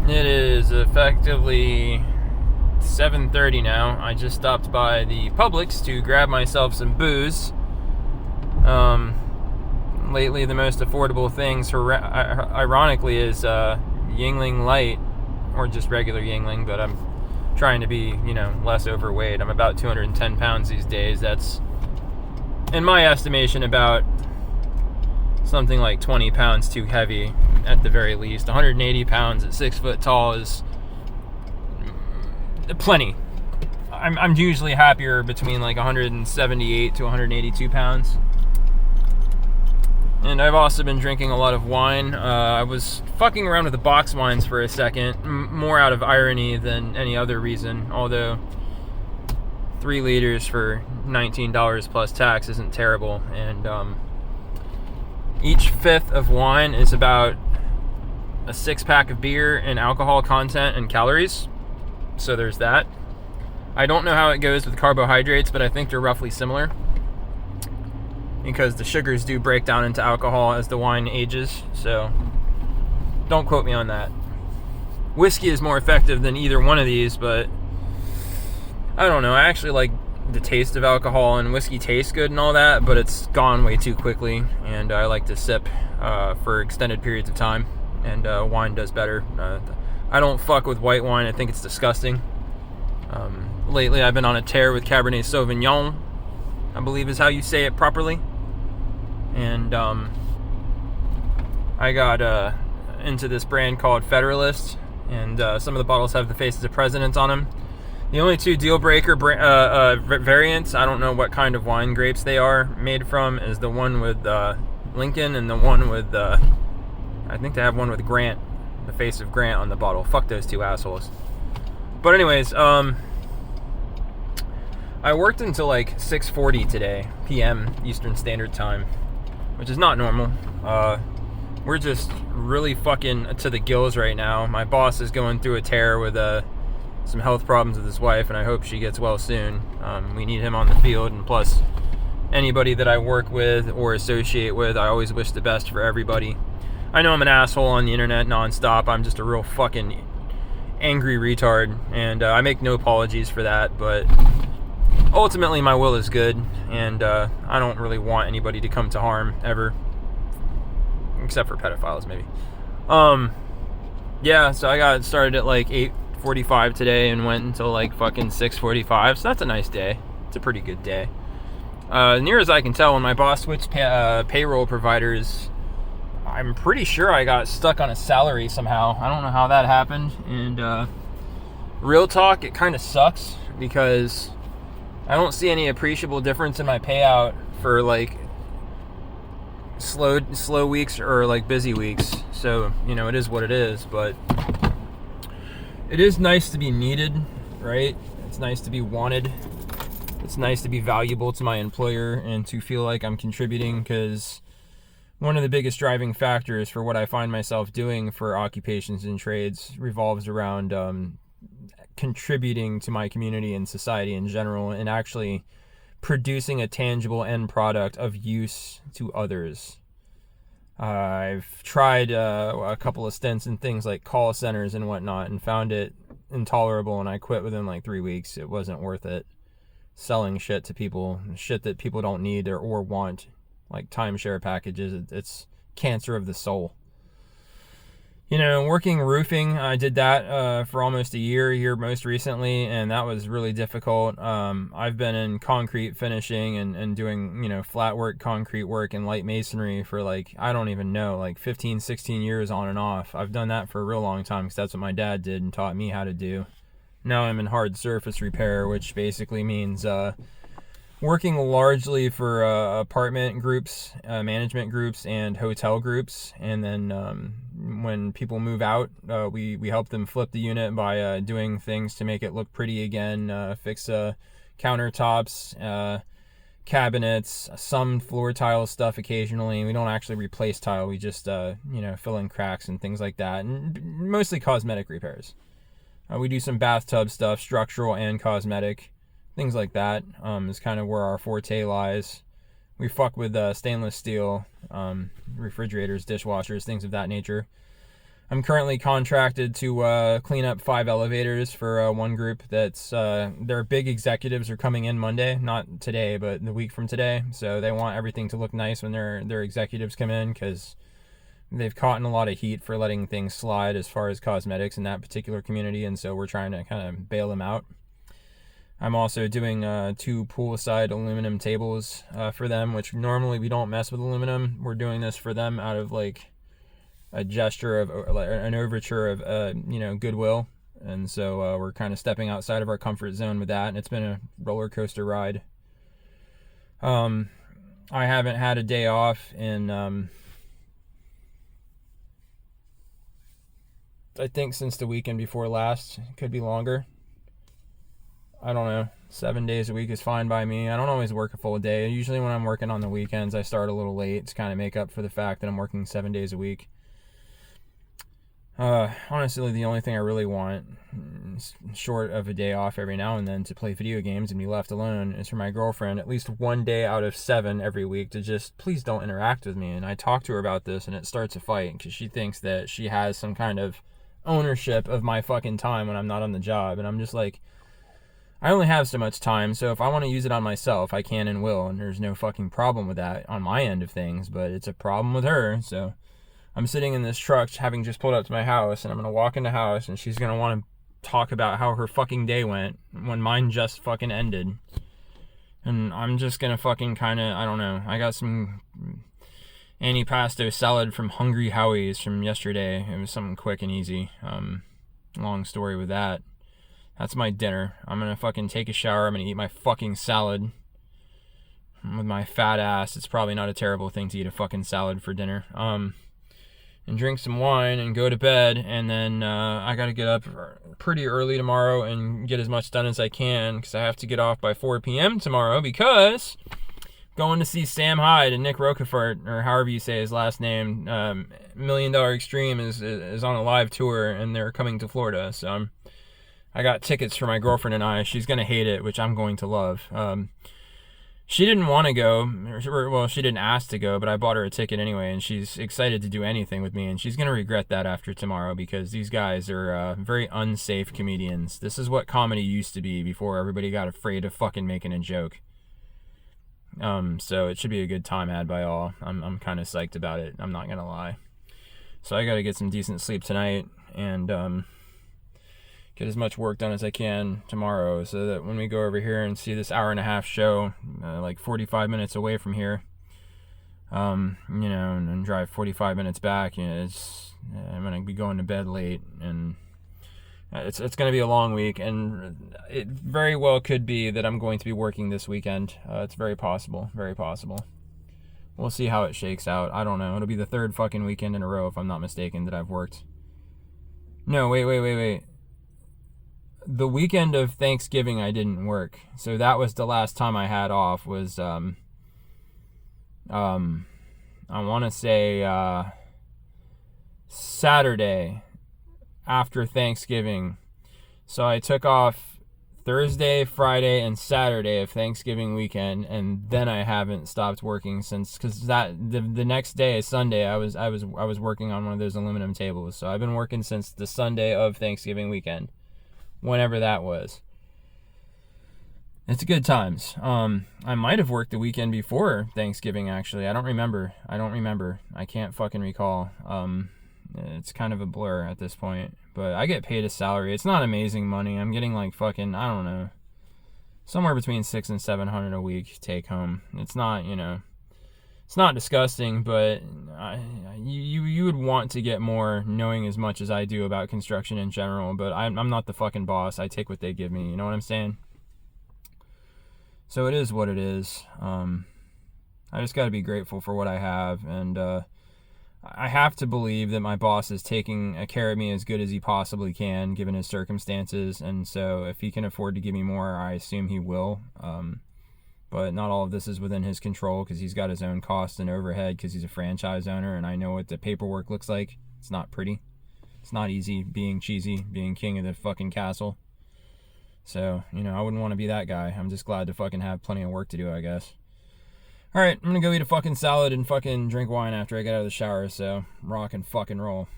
It is effectively 7:30 now. I just stopped by the Publix to grab myself some booze. Um, Lately, the most affordable things, ironically, is Yingling Light, or just regular Yingling. But I'm trying to be, less overweight. I'm about 210 pounds these days. That's, in my estimation, about something like 20 pounds too heavy at the very least. 180 pounds at 6 foot tall is plenty. I'm usually happier between like 178 to 182 pounds. And I've also been drinking a lot of wine. I was fucking around with the box wines for a second, more out of irony than any other reason, although 3 liters for $19 plus tax isn't terrible. And each fifth of wine is about a 6-pack of beer in alcohol content and calories. So there's that. I don't know how it goes with carbohydrates, but I think they're roughly similar, because the sugars do break down into alcohol as the wine ages. So don't quote me on that. Whiskey is more effective than either one of these, but I don't know. I actually like the taste of alcohol, and whiskey tastes good and all that, but it's gone way too quickly, and I like to sip for extended periods of time, and wine does better. I don't fuck with white wine. I think it's disgusting. Lately, I've been on a tear with Cabernet Sauvignon, I believe is how you say it properly. And I got into this brand called Federalist, and some of the bottles have the faces of presidents on them. The only 2 deal breaker variants, I don't know what kind of wine grapes they are made from, is the one with Lincoln and the one with, I think they have one with Grant, the face of Grant on the bottle. Fuck those 2 assholes. But anyways, I worked until like 6:40 today, p.m. Eastern Standard Time, which is not normal. We're just really fucking to the gills right now. My boss is going through a tear with some health problems with his wife, and I hope she gets well soon. We need him on the field, and plus, anybody that I work with or associate with, I always wish the best for everybody. I know I'm an asshole on the internet nonstop. I'm just a real fucking angry retard, and I make no apologies for that, but ultimately my will is good, and I don't really want anybody to come to harm ever, except for pedophiles maybe. Yeah, so I got started at like 8:45 today and went until like fucking 6:45, so that's a nice day. It's a pretty good day. Near as I can tell, when my boss switched payroll providers, I'm pretty sure I got stuck on a salary somehow. I don't know how that happened, and real talk, it kind of sucks, because I don't see any appreciable difference in my payout for like slow weeks or like busy weeks. So, it is what it is, but it is nice to be needed, right? It's nice to be wanted. It's nice to be valuable to my employer and to feel like I'm contributing, because one of the biggest driving factors for what I find myself doing for occupations and trades revolves around contributing to my community and society in general, and actually producing a tangible end product of use to others. I've tried a couple of stints in things like call centers and whatnot, and found it intolerable, and I quit within like 3 weeks. It wasn't worth it. Selling shit to people, shit that people don't need or want, like timeshare packages, it's cancer of the soul. Working roofing, I did that for almost a year here most recently, and that was really difficult. I've been in concrete finishing and doing, flat work, concrete work, and light masonry for like, I don't even know, like 15, 16 years on and off. I've done that for a real long time, because that's what my dad did and taught me how to do. Now I'm in hard surface repair, which basically means working largely for apartment groups, management groups, and hotel groups. And then when people move out, we help them flip the unit by doing things to make it look pretty again, fix countertops, cabinets, some floor tile stuff occasionally. We don't actually replace tile. We just, fill in cracks and things like that, and mostly cosmetic repairs. We do some bathtub stuff, structural and cosmetic. Things like that is kind of where our forte lies. We fuck with stainless steel refrigerators, dishwashers, things of that nature. I'm currently contracted to clean up 5 elevators for one group that's their big executives are coming in Monday, not today, but the week from today. So they want everything to look nice when their executives come in, because they've caught in a lot of heat for letting things slide as far as cosmetics in that particular community, and so we're trying to kind of bail them out. I'm also doing 2 poolside aluminum tables for them, which normally we don't mess with aluminum. We're doing this for them out of like a gesture of an overture of goodwill, and so we're kind of stepping outside of our comfort zone with that, and it's been a roller coaster ride. I haven't had a day off in I think since the weekend before last. It could be longer. I don't know. 7 days a week is fine by me. I don't always work a full day. Usually when I'm working on the weekends, I start a little late to kind of make up for the fact that I'm working 7 days a week. Honestly, the only thing I really want, short of a day off every now and then to play video games and be left alone, is for my girlfriend at least 1 day out of 7 every week to just please don't interact with me. And I talk to her about this, and it starts a fight because she thinks that she has some kind of ownership of my fucking time when I'm not on the job. And I'm just like, I only have so much time, so if I want to use it on myself, I can and will, and there's no fucking problem with that on my end of things, but it's a problem with her. So I'm sitting in this truck having just pulled up to my house, and I'm going to walk in the house, and she's going to want to talk about how her fucking day went when mine just fucking ended. And I'm just going to fucking kind of, I don't know, I got some antipasto salad from Hungry Howie's from yesterday. It was something quick and easy. Long story with that. That's my dinner. I'm going to fucking take a shower. I'm going to eat my fucking salad. With my fat ass, it's probably not a terrible thing to eat a fucking salad for dinner. And drink some wine and go to bed, and then I gotta get up pretty early tomorrow and get as much done as I can, because I have to get off by 4 p.m. tomorrow, because going to see Sam Hyde and Nick Rocafort, or however you say his last name, $1 Million Extreme is on a live tour, and they're coming to Florida. So I got tickets for my girlfriend and I. She's gonna hate it, which I'm going to love. She didn't want to go, well, she didn't ask to go, but I bought her a ticket anyway, and she's excited to do anything with me, and she's going to regret that after tomorrow, because these guys are very unsafe comedians. This is what comedy used to be before everybody got afraid of fucking making a joke. So it should be a good time had by all. I'm kind of psyched about it, I'm not going to lie. So I got to get some decent sleep tonight, and get as much work done as I can tomorrow, so that when we go over here and see this hour-and-a-half show, like 45 minutes away from here, and drive 45 minutes back, I'm gonna be going to bed late, and it's gonna be a long week, and it very well could be that I'm going to be working this weekend. It's very possible, very possible. We'll see how it shakes out. I don't know. It'll be the 3rd fucking weekend in a row, if I'm not mistaken, that I've worked. No, wait. The weekend of Thanksgiving I didn't work, so that was the last time I had off. Was I want to say Saturday after Thanksgiving. So I took off Thursday, Friday, and Saturday of Thanksgiving weekend, and then I haven't stopped working since, because the next day, Sunday, I was working on one of those aluminum tables. So I've been working since the Sunday of Thanksgiving weekend, whenever that was. It's good times. I might have worked the weekend before Thanksgiving, actually. I don't remember. I can't fucking recall. It's kind of a blur at this point. But I get paid a salary. It's not amazing money. I'm getting like fucking, I don't know, somewhere between $600 and $700 a week take home. It's not, it's not disgusting, but you would want to get more, knowing as much as I do about construction in general. But I'm not the fucking boss. I take what they give me. You know what I'm saying? So it is what it is. I just got to be grateful for what I have, and I have to believe that my boss is taking care of me as good as he possibly can, given his circumstances. And so if he can afford to give me more, I assume he will. But not all of this is within his control, because he's got his own costs and overhead, because he's a franchise owner, and I know what the paperwork looks like. It's not pretty. It's not easy being cheesy, being king of the fucking castle. So, I wouldn't want to be that guy. I'm just glad to fucking have plenty of work to do, I guess. Alright, I'm gonna go eat a fucking salad and fucking drink wine after I get out of the shower, so rock and fucking roll.